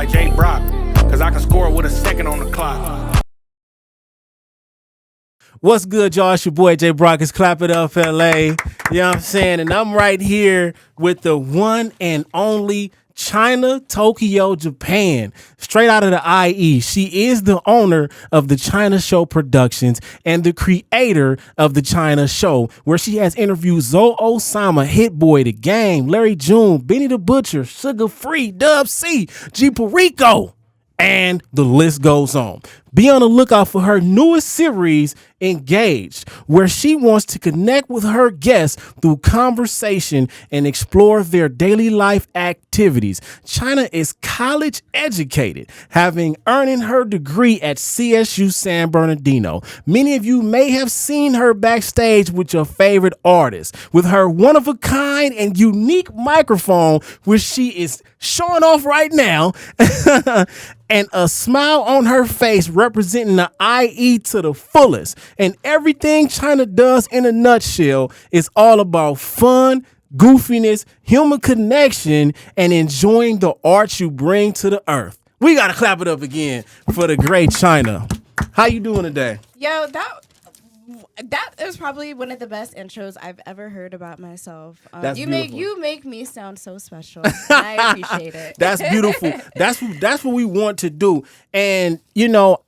like J.Brock, cause I can score with a second on the clock. What's good, y'all? It's your boy J.Brock. It's Clapitup LA. You know what I'm saying? And I'm right here with the one and only China, Tokyo, Japan. Straight out of the IE. She is the owner of the China Show Productions and the creator of the China Show, where she has interviewed Zoe Osama, Hit Boy, The Game, Larry June, Benny the Butcher, Sugar Free, Dub C, G Perico, and the list goes on. Be on the lookout for her newest series, Engaged, where she wants to connect with her guests through conversation and explore their daily life activities. China is college educated, having earned her degree at CSU San Bernardino. Many of you may have seen her backstage with your favorite artists, with her one-of-a-kind and unique microphone, which she is showing off right now, and a smile on her face representing the IE to the fullest. And everything China does in a nutshell is all about fun, goofiness, human connection, and enjoying the art you bring to the earth. We got to clap it up again for the great China. How you doing today? Yo, that is probably one of the best intros I've ever heard about myself. You make me sound so special. I appreciate it. That's beautiful. That's what we want to do. And you know,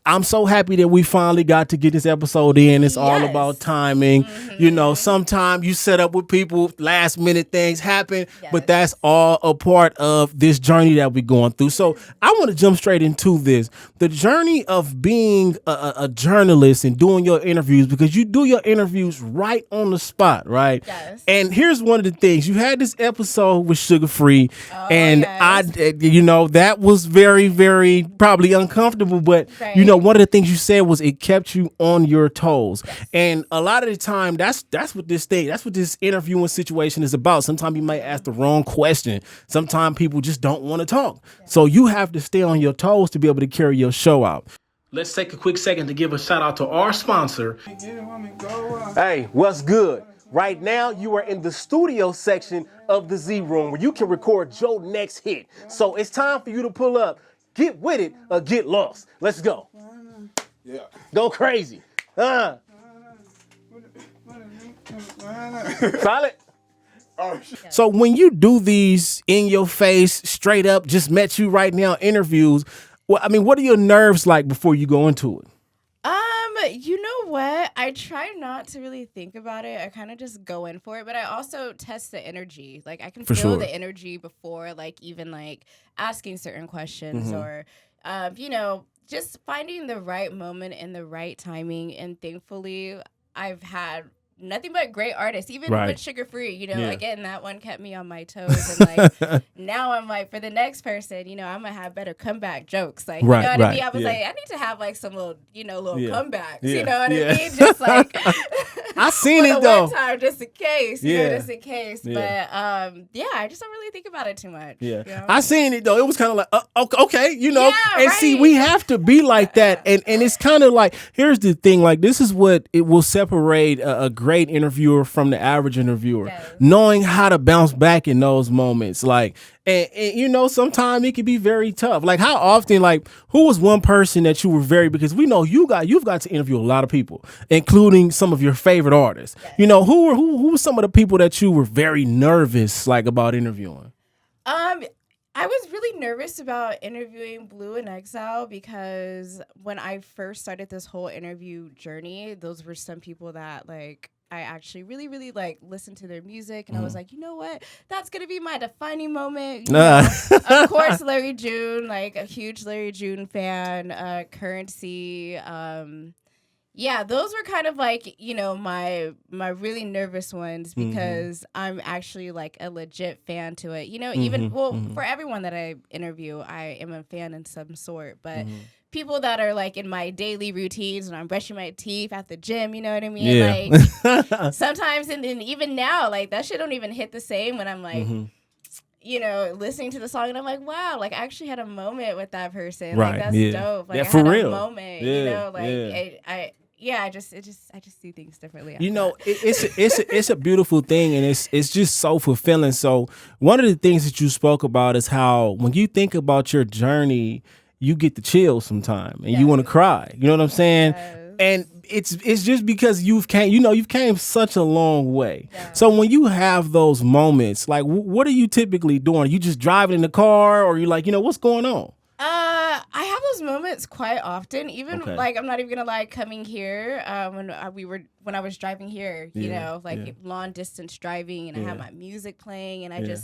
I'm so happy that we finally got to get this episode in. It's all about timing. Mm-hmm. You know, sometimes you set up with people, last minute things happen, but that's all a part of this journey that we're going through. So I want to jump straight into this. The journey of being a journalist and doing your interviews, because you do your interviews right on the spot, right? Yes. And here's one of the things. You had this episode with Sugar Free, and that was very, very probably uncomfortable, but you know, one of the things you said was it kept you on your toes. Yes. And a lot of the time that's what this interviewing situation is about. Sometimes you might ask the wrong question. Sometimes people just don't want to talk. Yes. So you have to stay on your toes to be able to carry your show out. Let's take a quick second to give a shout out to our sponsor. Hey, what's good? Right now, you are in the studio section of the Z Room, where you can record your next hit. So it's time for you to pull up. Get with it or get lost. Let's go. Yeah. Go crazy. Solid. So when you do these in your face, straight up, just met you right now interviews, well, I mean, what are your nerves like before you go into it? You know what? I try not to really think about it. I kind of just go in for it, but I also test the energy. Like I can feel the energy before, like even like asking certain questions or, just finding the right moment and the right timing. And thankfully, I've had nothing but great artists, even with Sugar Free, again, that one kept me on my toes. And like, now I'm like, for the next person, I'm gonna have better comeback jokes. Like, you know what I mean? I was like, I need to have like some little, comebacks. You know what I mean? Just like, I seen it though. One time, just in case, just in case. But I just don't really think about it too much. Yeah, you know? I seen it though. It was kind of like, okay, and see, we have to be like that. And it's kind of like, here's the thing, like this is what it will separate a great interviewer from the average interviewer, knowing how to bounce back in those moments. Like, and sometimes it can be very tough. Like how often, like who was one person that you were because we know you've got to interview a lot of people, including some of your favorite artists. Who were some of the people that you were very nervous like about interviewing? I was really nervous about interviewing Blue in Exile because when I first started this whole interview journey, those were some people that like I actually really, really like listened to their music, and I was like, you know what? That's gonna be my defining moment. Of course, Larry June, like a huge Larry June fan. Currency. Those were kind of like, my really nervous ones because I'm actually like a legit fan to it. For everyone that I interview, I am a fan in some sort, but people that are like in my daily routines when I'm brushing my teeth at the gym, you know what I mean? Yeah. Like sometimes, and then even now, like that shit don't even hit the same when I'm like, listening to the song and I'm like, wow, like I actually had a moment with that person. Right. Like that's dope. Like I for had real. a moment, yeah, I just see things differently. You know, it's a beautiful thing, and it's just so fulfilling. So one of the things that you spoke about is how when you think about your journey, you get the chills sometime, and you want to cry. You know what I'm saying? Yes. And it's just because you've came such a long way. Yeah. So when you have those moments, like what are you typically doing? Are you just driving in the car, or you like, what's going on? I have those moments quite often. Even like, I'm not even gonna lie, coming here, when I was driving here, long distance driving, and I had my music playing, and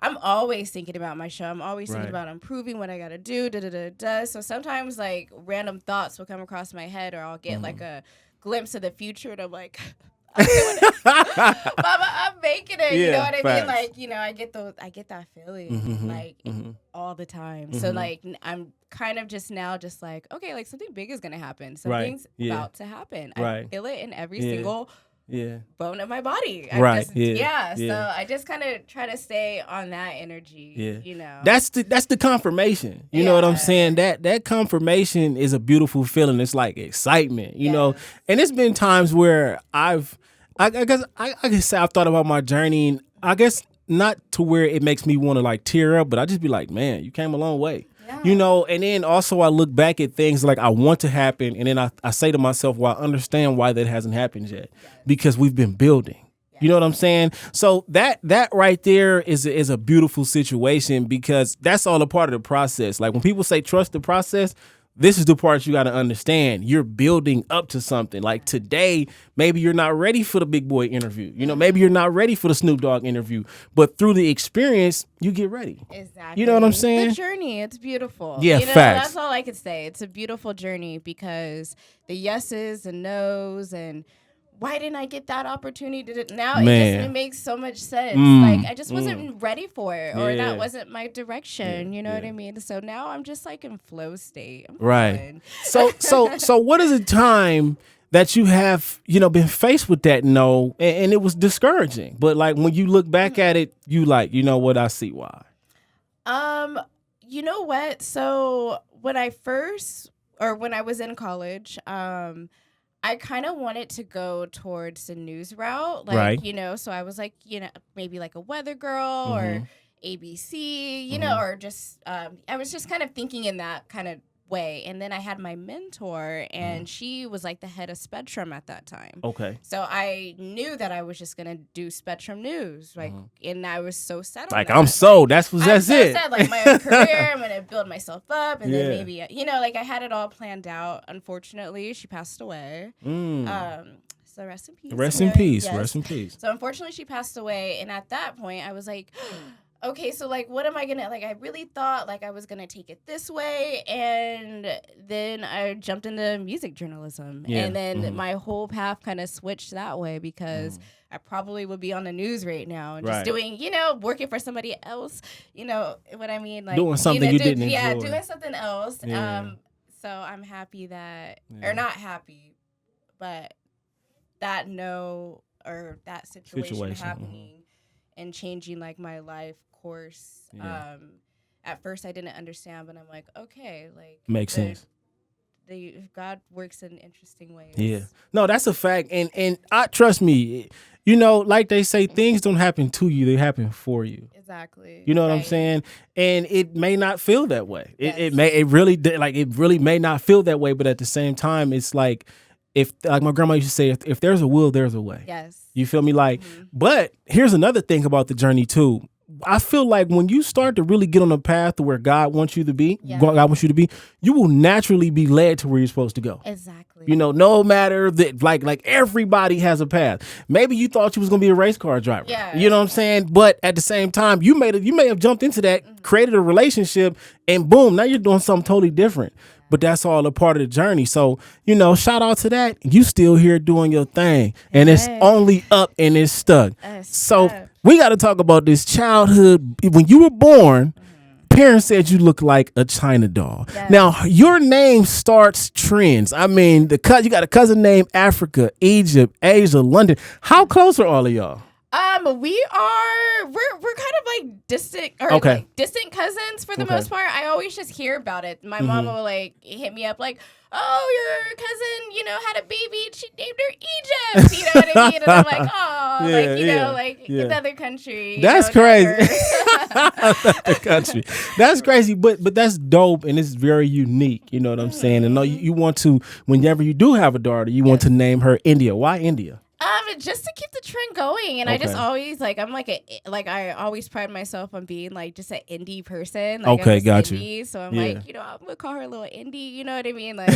I'm always thinking about my show. I'm always thinking about improving what I gotta do. So sometimes like random thoughts will come across my head, or I'll get like a glimpse of the future, and I'm like, I'm doing it. Mama, I'm making it. You know what I mean? Like, I get that feeling all the time. So like, I'm kind of just like, okay, like something big is gonna happen. Something's about to happen. I feel it in every single bone of my body. So I just kind of try to stay on that energy. That's the confirmation. You know what I'm saying? That confirmation is a beautiful feeling. It's like excitement, you know. And it's been times where I guess I can say I've thought about my journey, and I guess not to where it makes me want to like tear up, but I just be like, man, you came a long way. You know, and then also I look back at things like I want to happen, and then I say to myself, well, I understand why that hasn't happened yet, because we've been building. You know what I'm saying? So that right there is a beautiful situation, because that's all a part of the process. Like when people say trust the process, this is the part you got to understand. You're building up to something. Like today, maybe you're not ready for the Big Boy interview. You know, maybe you're not ready for the Snoop Dogg interview. But through the experience, you get ready. Exactly. You know what I'm saying? The journey, it's beautiful. Yeah, facts. That's all I could say. It's a beautiful journey, because the yeses and nos and why didn't I get that opportunity? Now it makes so much sense. Like I just wasn't ready for it, or that wasn't my direction. You know what I mean? So now I'm just like in flow state. I'm fine. So what is a time that you have, been faced with that no, and it was discouraging, but like when you look back at it, you like, you know what, I see why. You know what? So when I was in college, I kind of wanted to go towards the news route, like, so I was like, maybe like a weather girl or ABC, or just, I was just kind of thinking in that kind of way. And then I had my mentor, and she was like the head of Spectrum at that time. Okay. So I knew that I was just going to do Spectrum News, like, and I was so set on like, that. I'm sold. That's it. Set, like my own career, I'm going to build myself up, and then maybe, like I had it all planned out. Unfortunately, she passed away. So rest in peace. Rest in peace. Yes. Rest in peace. So unfortunately, she passed away, and at that point, I was like, okay, so like, what am I gonna, like, I really thought like I was gonna take it this way, and then I jumped into music journalism, and then my whole path kind of switched that way, because I probably would be on the news right now and just doing, working for somebody else, you know what I mean, like doing something you didn't enjoy. Yeah, doing something else. So I'm happy that, or not happy, but that that situation happening and changing like my life course. At first I didn't understand, but I'm like, okay, like makes sense. God works in interesting ways. Yeah, no, that's a fact, and I trust me. Like they say, things don't happen to you; they happen for you. Exactly. You know what I'm saying? And it may not feel that way. Yes. It really may not feel that way, but at the same time, it's like, if, like my grandma used to say, if there's a will, there's a way. Yes. You feel me? Like, but here's another thing about the journey too. I feel like when you start to really get on a path to where God wants you to be, you will naturally be led to where you're supposed to go. Exactly. No matter that, like everybody has a path. Maybe you thought you was gonna be a race car driver. Yeah. You know what I'm saying? But at the same time, you may have jumped into that, created a relationship, and boom, now you're doing something totally different. But that's all a part of the journey. So, shout out to that. You still here doing your thing. And it's only up and it's stuck. So we got to talk about this childhood. When you were born, parents said you look like a China doll. Yes. Now, your name starts trends. I mean, you got a cousin named Africa, Egypt, Asia, London. How close are all of y'all? We're kind of like distant or Okay. like distant cousins for the Okay. most part. I always just hear about it. My mom will like hit me up like, "Oh, your cousin, had a baby. She named her Egypt." You know what I mean? And I'm like, "Oh, like another country." That's crazy. whatever. The country. That's crazy, but that's dope and it's very unique. You know what I'm saying? And you want to, whenever you do have a daughter, you want to name her India. Why India? Just to keep the trend going, and I just always I always pride myself on being like just an indie person. Like, Okay, I'm got just indie, you. So I'm like, I'm gonna call her little indie. You know what I mean? Like,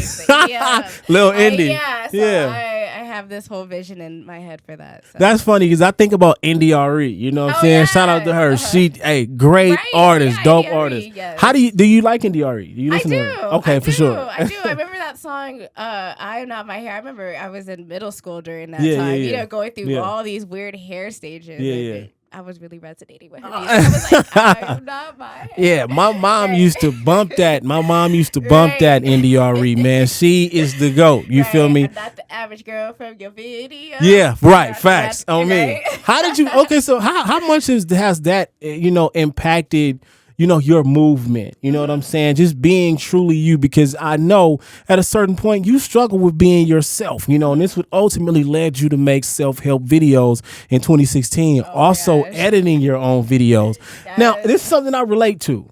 Little indie. Yeah. So I have this whole vision in my head for that. So. That's funny because I think about Indie RE. You know what I'm saying? Yeah. Shout out to her. She great artist, dope artist. Yes. How do you like Indie RE? Do you I listen do. to her? Okay, for sure. I do. I remember that song, I Am Not My Hair. I remember I was in middle school during that Yeah, time. yeah. Going through Yeah. all these weird hair stages. Yeah. I was really resonating with her. I was like, I am not my hair. Yeah, my mom used to bump that. My mom used to bump that Indie RE, man. She is the GOAT. You feel me? I'm not the average girl from your video. Yeah, right. Facts on me. Right? How did you? Okay, so how much has that impacted your movement? You know what I'm saying? Just being truly you, because I know at a certain point you struggle with being yourself. And this would ultimately led you to make self-help videos in 2016. Also editing your own videos. Yes. Now this is something I relate to.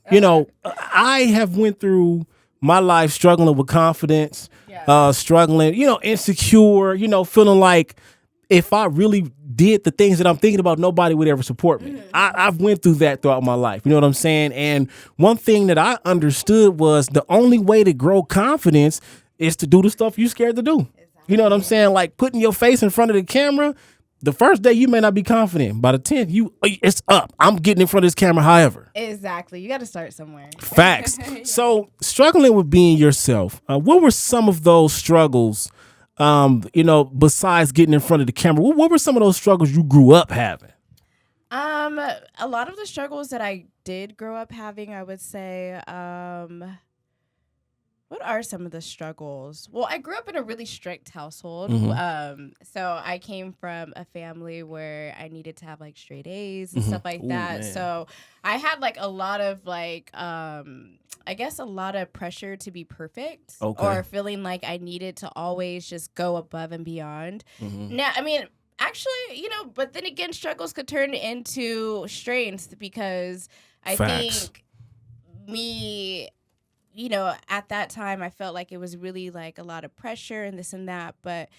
I have went through my life struggling with confidence, struggling, insecure, feeling like if I really did the things that I'm thinking about, nobody would ever support me. I've went through that throughout my life. You know what I'm saying? And one thing that I understood was the only way to grow confidence is to do the stuff you're scared to do. Exactly. You know what I'm saying? Like putting your face in front of the camera. The first day you may not be confident. By the 10th, it's up. I'm getting in front of this camera however. Exactly. You got to start somewhere. Facts. So struggling with being yourself, what were some of those struggles, besides getting in front of the camera? What were some of those struggles you grew up having? A lot of the struggles that I did grow up having, I would say, what are some of the struggles? Well, I grew up in a really strict household. So I came from a family where I needed to have like straight A's and stuff like that. Man. So I had like a lot of like, I guess a lot of pressure to be perfect or feeling like I needed to always just go above and beyond. Now, I mean, actually, but then again, struggles could turn into strengths because I think me, at that time, I felt like it was really like a lot of pressure and this and that. But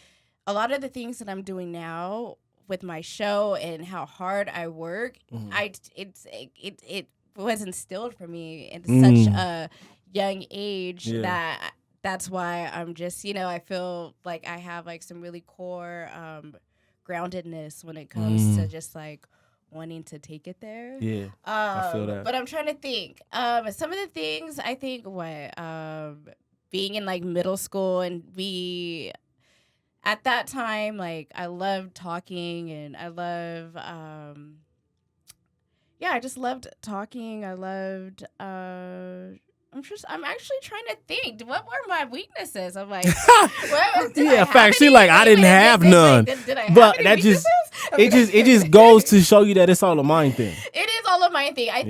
a lot of the things that I'm doing now with my show and how hard I work, it was instilled for me at such a young age that's why I'm just, I feel like I have like some really core groundedness when it comes to just like wanting to take it there. Yeah, I feel that. But I'm trying to think. Some of the things I think, being in like middle school and at that time, like I loved talking and I love, I just loved talking. I loved, I'm actually trying to think. What were my weaknesses? I'm like, facts. She like, I didn't have none. Did I but have that any just weaknesses? it just goes to show you that it's all a mind thing. It is all a mind thing. I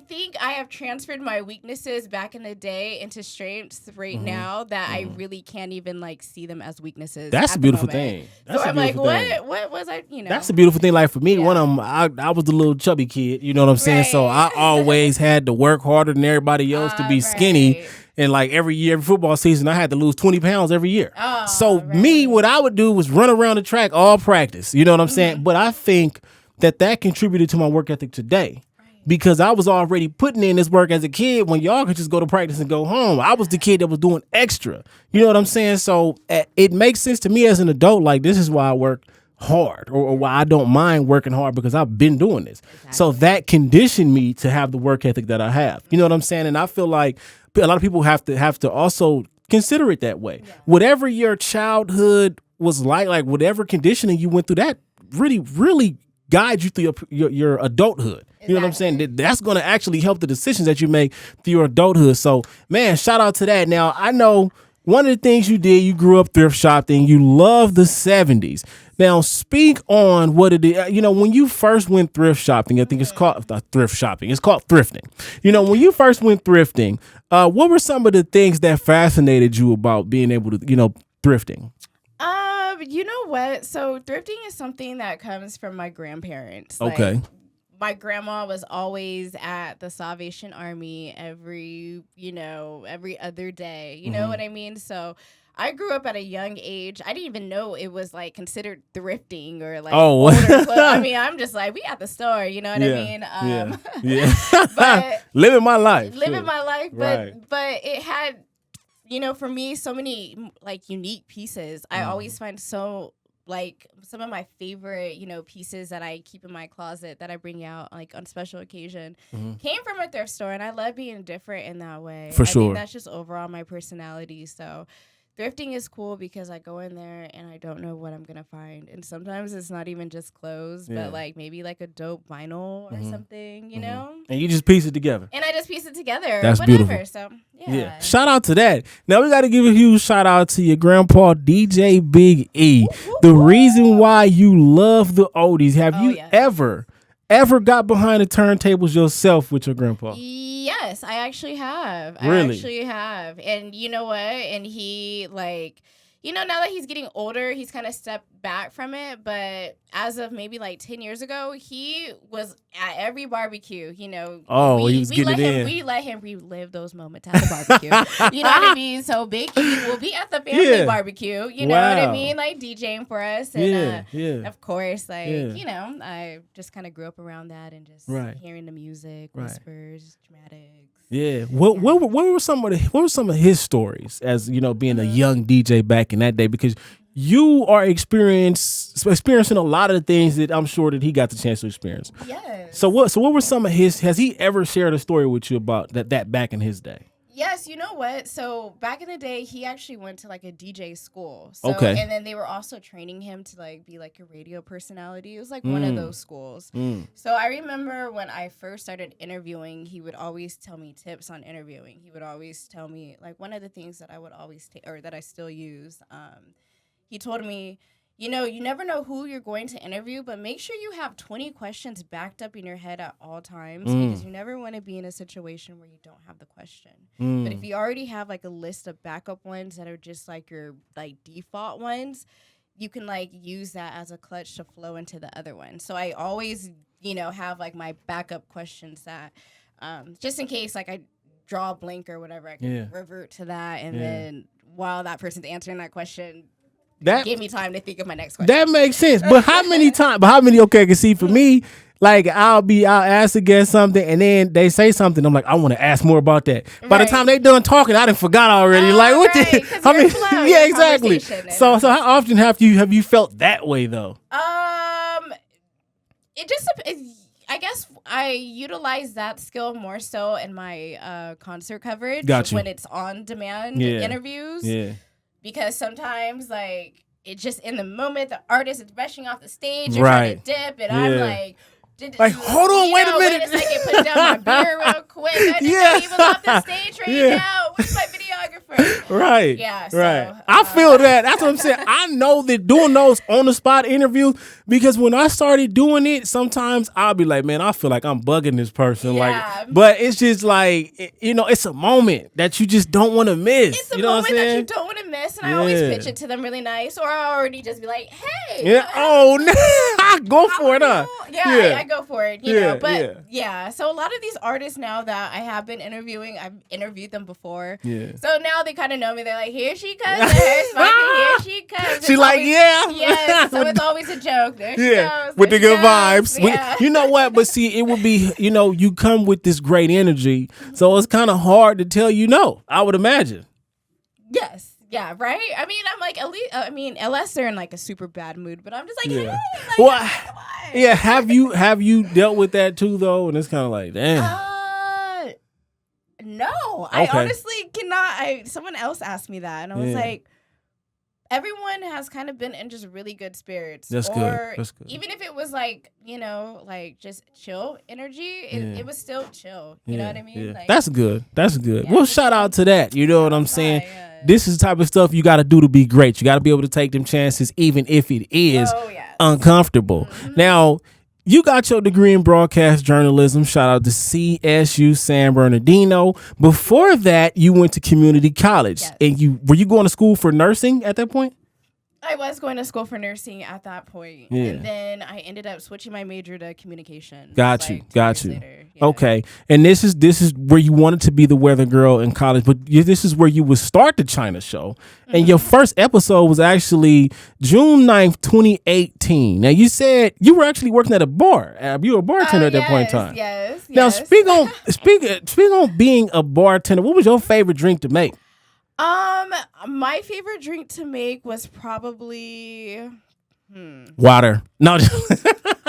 think I have transferred my weaknesses back in the day into strengths right now that I really can't even like see them as weaknesses. That's a beautiful thing. So I'm like, what was I? That's a beautiful thing. Like for me, one of them, I was the little chubby kid. You know what I'm saying? So I always had to work harder than everybody else to be skinny. And like every football season, I had to lose 20 pounds every year. Me, what I would do was run around the track all practice. You know what I'm saying? But I think that contributed to my work ethic today. Because I was already putting in this work as a kid when y'all could just go to practice and go home. I was the kid that was doing extra. You know what I'm saying? So it makes sense to me as an adult. Like, this is why I work hard or why I don't mind working hard, because I've been doing this. Exactly. So that conditioned me to have the work ethic that I have. You know what I'm saying? And I feel like a lot of people have to also consider it that way. Yeah. Whatever your childhood was like whatever conditioning you went through, that really, really guides you through your adulthood. You know what I'm saying? That's going to actually help the decisions that you make through your adulthood. So, man, shout out to that. Now, I know one of the things you did, you grew up thrift shopping. You love the 70s. Now, speak on what it is. You know, when you first went thrift shopping, I think it's called thrift shopping. It's called thrifting. You know, when you first went thrifting, what were some of the things that fascinated you about being able to, thrifting? You know what? So thrifting is something that comes from my grandparents. Okay. Like, my grandma was always at the Salvation Army every other day. You know what I mean? So I grew up at a young age. I didn't even know it was like considered thrifting or like older clothes. I mean, I'm just like, we at the store, you know what I mean? Yeah. But living my life. But it had, for me, so many like unique pieces. I always find some of my favorite, pieces that I keep in my closet that I bring out like on special occasion came from a thrift store, and I love being different in that way. For sure. I think that's just overall my personality. So thrifting is cool because I go in there and I don't know what I'm going to find. And sometimes it's not even just clothes, but like maybe like a dope vinyl or something, you know? And you just piece it together. And I just piece it together. That's whatever. beautiful. So, yeah. Shout out to that. Now, we got to give a huge shout out to your grandpa, DJ Big E. The reason why you love the oldies. Have you ever got behind the turntables yourself with your grandpa? Yes, I actually have. Really? I actually have. And you know what? And he, like, now that he's getting older, he's kind of stepped back from it. But as of maybe like 10 years ago, he was at every barbecue, Oh, he was getting it in. We let him relive those moments at the barbecue. You know what I mean? So Big E will be at the family barbecue. You know what I mean? Like DJing for us. And of course, like, I just kind of grew up around that and just hearing the music, whispers, dramatics. Yeah. What were some of his stories as, being a young DJ back in that day? Because you are experiencing a lot of the things that I'm sure that he got the chance to experience. Yes. So what were some of his? Has he ever shared a story with you about that back in his day? Yes, you know what? So back in the day, he actually went to like a DJ school. So, okay. And then they were also training him to like be like a radio personality. It was like one of those schools. So I remember when I first started interviewing, he would always tell me tips on interviewing. He would always tell me like one of the things that I would always or that I still use. He told me, you never know who you're going to interview, but make sure you have 20 questions backed up in your head at all times because you never want to be in a situation where you don't have the question. But if you already have like a list of backup ones that are just like your like default ones, you can like use that as a clutch to flow into the other one. So I always, have like my backup questions that just in case like I draw a blank or whatever, I can revert to that. And then while that person's answering that question, that gave me time to think of my next question. That makes sense. But how many times? Okay, can see for me, like I'll ask a guest something and then they say something. I'm like, I want to ask more about that. By the time they done talking, I done forgot already. Like what? Yeah, exactly. So how often have you felt that way though? It just I guess I utilize that skill more so in my concert coverage when it's on demand interviews. Yeah. Because sometimes, like, it's just in the moment, the artist is rushing off the stage, you're trying to dip, and I'm like, hold on, wait a minute. Wait a second, put down my beer real quick. I didn't even off the stage right now. Where's my videographer? Right. Yeah. So, right. I feel that. That's what I'm saying. I know that doing those on the spot interviews, because when I started doing it, sometimes I'll be like, man, I feel like I'm bugging this person. But it's just like, it's a moment that you just don't want to miss. It's a moment that you don't want to miss, and I always pitch it to them really nice, or I already just be like, hey. Yeah. I go for it, huh? I go for it, you know. But so a lot of these artists now that I have been interviewing, I've interviewed them before. Yeah. So now they kind of know me. They're like, here she comes, here she comes. She like, Yes. So it's always a joke. There she goes. With the good vibes. Yeah. You know what? But see, it would be, you come with this great energy, so it's kind of hard to tell no. I would imagine. Yes. Yeah, right? I mean, I'm like, at least, unless they're in like a super bad mood, but I'm just like, hey, like, come on. Yeah, have you dealt with that too, though? And it's kind of like, damn. No. I honestly cannot. Someone else asked me that, and I was like, everyone has kind of been in just really good spirits. That's good. Even if it was like, like just chill energy, it was still chill. You know what I mean? Yeah. Like, That's good. Yeah, well, shout out to that. You know what I'm saying? this is the type of stuff you got to do to be great. You got to be able to take them chances, even if it is uncomfortable. Now, you got your degree in broadcast journalism. Shout out to CSU San Bernardino. Before that, you went to community college. And were you going to school for nursing at that point? I was going to school for nursing at that point. And then I ended up switching my major to communication. Got you. Okay. And this is where you wanted to be the weather girl in college, but this is where you would start the China show. And your first episode was actually June 9th, 2018. Now, you said you were actually working at a bar. You were a bartender at that point in time. Yes. Now, speak on being a bartender. What was your favorite drink to make? My favorite drink to make was probably water. No,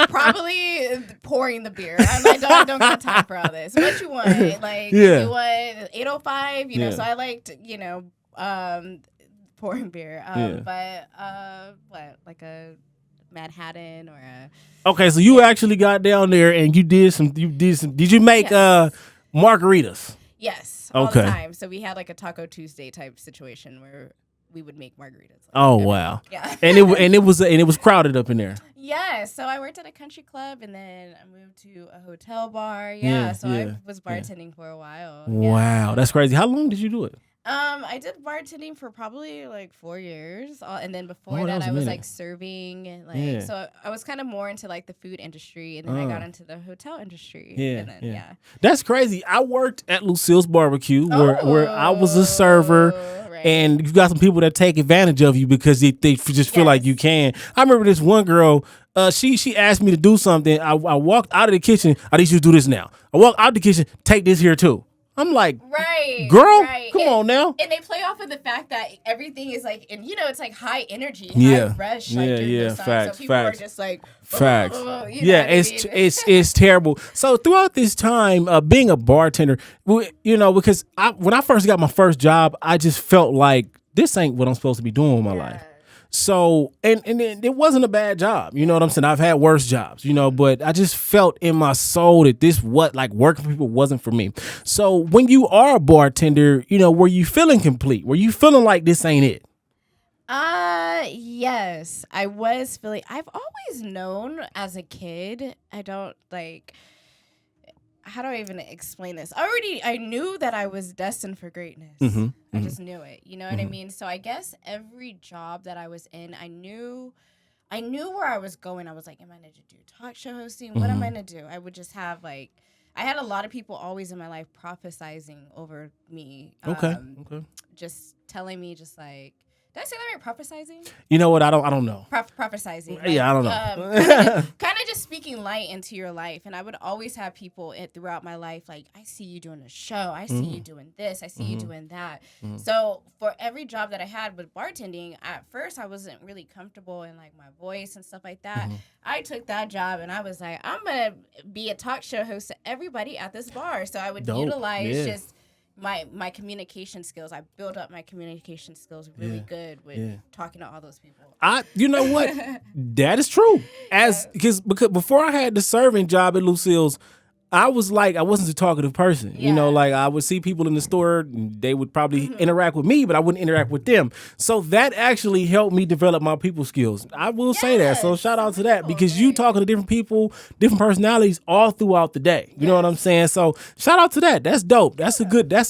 probably pouring the beer. I don't got time for all this. What you want? Like you want 805, you know, so I liked, pouring beer. But what, like a Manhattan or a Okay, so you actually got down there and did you make margaritas? Yes. All the time. So we had like a Taco Tuesday type situation where we would make margaritas. Wow. Yeah. and it was crowded up in there. Yeah. So I worked at a country club and then I moved to a hotel bar. I was bartending for a while. Wow, that's crazy. How long did you do it? I did bartending for probably like 4 years, and then before that I was like serving, and so I was kind of more into like the food industry, and then I got into the hotel industry. That's crazy. I worked at Lucille's Barbecue where I was a server. Right. And you got some people that take advantage of you because they just feel like you can. I remember this one girl. She asked me to do something. I walked out of the kitchen. I need you to do this now. I walked out the kitchen. Take this here too. I'm like, girl, come on now. And they play off of the fact that everything is like, and it's like high energy, high rush. Facts. So people are just like, facts. It's terrible. So throughout this time, being a bartender, because when I first got my first job, I just felt like this ain't what I'm supposed to be doing with my life. So, and it wasn't a bad job. You know what I'm saying? I've had worse jobs, but I just felt in my soul that working for people wasn't for me. So when you are a bartender, were you feeling complete? Were you feeling like this ain't it? Yes, I was feeling, I've always known as a kid, how do I even explain this? I knew that I was destined for greatness. I just knew it. You know what I mean? So I guess every job that I was in, I knew where I was going. I was like, am I going to do talk show hosting? What am I going to do? I would just have I had a lot of people always in my life prophesizing over me. Okay. Just telling me did I say that right? Prophesizing? You know what? I don't know. Prophesizing. I don't know. Kind of just speaking light into your life. And I would always have people throughout my life like, I see you doing a show. I see you doing this. I see you doing that. So for every job that I had with bartending, at first I wasn't really comfortable in like my voice and stuff like that. I took that job and I was like, I'm going to be a talk show host to everybody at this bar. So I would utilize just my communication skills. I built up my communication skills really good with talking to all those people. You know what? That is true. Because before I had the serving job at Lucille's, I wasn't a talkative person. I would see people in the store and they would probably interact with me, but I wouldn't interact with them. So that actually helped me develop my people skills. I will say that. So shout out to that because you talking to different people, different personalities all throughout the day. You know what I'm saying? So shout out to that. That's dope. That's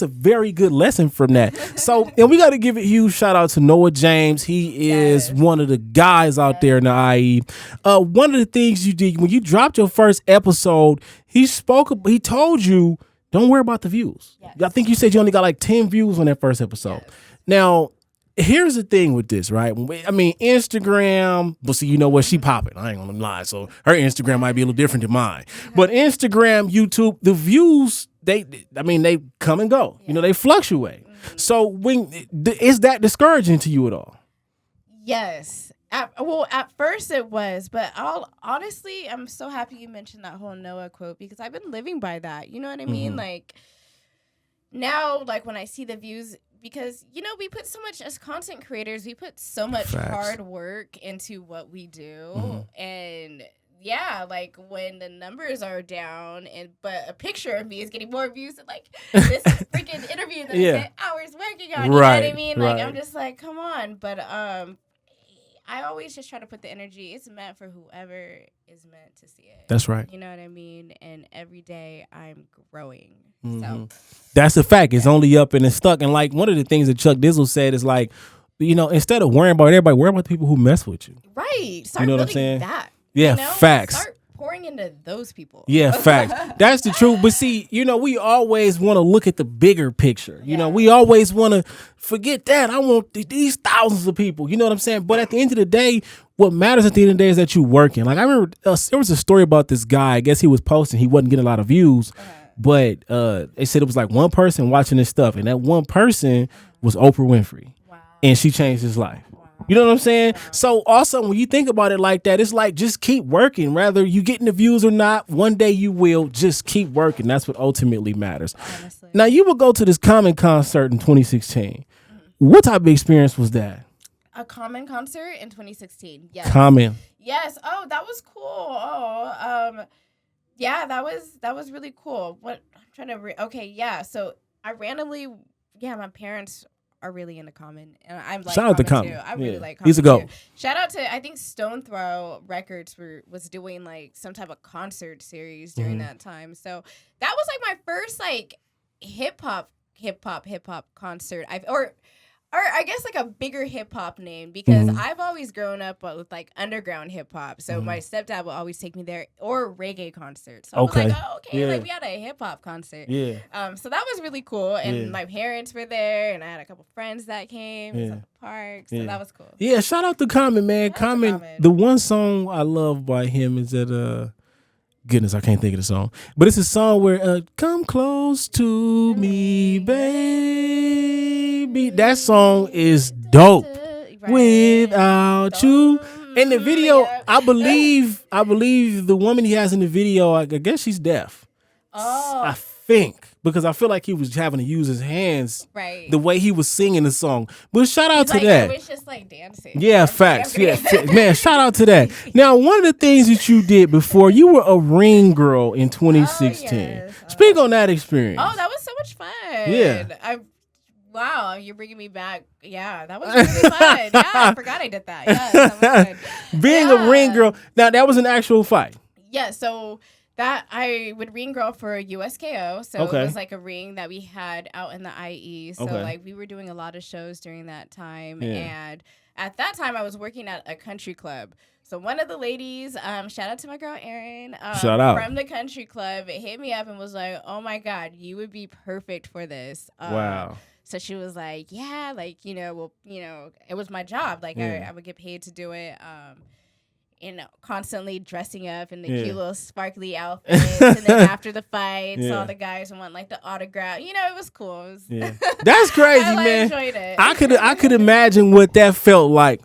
a very good lesson from that. So, and we got to give a huge shout out to Noah James. He is one of the guys out there in the IE. One of the things you did when you dropped your first episode, he told you, don't worry about the views. Yes. I think you said you only got like 10 views on that first episode. Yes. Now, here's the thing with this, right? I mean, Instagram, but see, you know what? She popping. I ain't gonna lie. So her Instagram might be a little different than mine. But Instagram, YouTube, the views, they come and go. Yeah. They fluctuate. So is that discouraging to you at all? Yes. At first it was, but honestly, I'm so happy you mentioned that whole Noah quote because I've been living by that. You know what I mean? Like now, like when I see the views, because we put so much as content creators, we put so much hard work into what we do, and like when the numbers are down, but a picture of me is getting more views than like this freaking interview that I spent hours working on. You know what I Right, mean? Like, I'm right. just like, come on. But I always just try to put the energy. It's meant for whoever is meant to see it. That's right. You know what I mean? And every day I'm growing. Mm-hmm. So That's a fact. It's only up and it's stuck. And like one of the things that Chuck Dizzle said is like, you know, instead of worrying about everybody, worry about the people who mess with you. right. Start You know what I'm building saying? that. Yeah, you know? facts. Start pouring into those people. Yeah, facts. That's the truth. But see, you know, we always want to look at the bigger picture. You know, Yeah. we always want to forget that. I want these thousands of people. You know what I'm saying? But at the end of the day, what matters at the end of the day is that you're working. Like I remember there was a story about this guy. I guess he was posting. He wasn't getting a lot of views. But they said it was like one person watching this stuff. And that one person was Oprah Winfrey. Wow. And she changed his life. You know what I'm saying? So also when you think about it like that, it's like just keep working. Whether you getting the views or not, one day you will. Just keep working. That's what ultimately matters. Honestly. Now you will go to this Common concert in 2016. What type of experience was that? A Common concert in 2016. Yes. Common. Yes. Oh, that was cool. Oh, yeah, that was really cool. What I'm trying to okay, yeah. So I randomly, my parents are really into Common, and I'm like, Shout out to Common Common. too. I really Yeah. like Common. He's a GOAT. too. Shout out to I think Stone Throw Records was doing like some type of concert series during that time. So that was like my first like hip hop concert or I guess like a bigger hip hop name because I've always grown up with like underground hip hop. So my stepdad would always take me there or reggae concerts. So I was like, oh, okay, like we had a hip hop concert. Yeah. So that was really cool. And Yeah. my parents were there and I had a couple friends that came. It was at the park. So that was cool. Yeah, shout out to Common, man. Shout out to Common. Common. The one song I love by him is that goodness, I can't think of the song. But it's a song where come close to me, baby. That song is dope. Right. Without you. In the video, Yeah. I believe the woman he has in the video, I guess she's deaf. Oh. I think. Because I feel like he was having to use his hands Right. the way he was singing the song. But shout out to Like, that. I was just like dancing. Yeah, I'm facts. kidding. Yeah, man, shout out to that. Now, one of the things that you did before, you were a ring girl in 2016. yes. Speak on that experience. Oh, that was so much fun. Yeah. Wow, you're bringing me back. Yeah, that was really fun. Yeah, I forgot I did that. Yes, that was fun. Being a ring girl. Now, that was an actual fight. Yeah, so that I would ring girl for USKO. So Okay. it was like a ring that we had out in the IE. So Okay. like we were doing a lot of shows during that time. Yeah. And at that time I was working at a country club. So one of the ladies, shout out to my girl Erin, Shout out. from the country club, hit me up and was like, "Oh my God, you would be perfect for this." Wow. So she was like, "Yeah, like it was my job. Like Yeah. I would get paid to do it." Constantly dressing up in the Yeah. cute little sparkly outfits, and then after the fights, Yeah. all the guys would want like the autograph. It was cool. It was, Yeah. That's crazy, I man. enjoyed it. I could imagine what that felt like.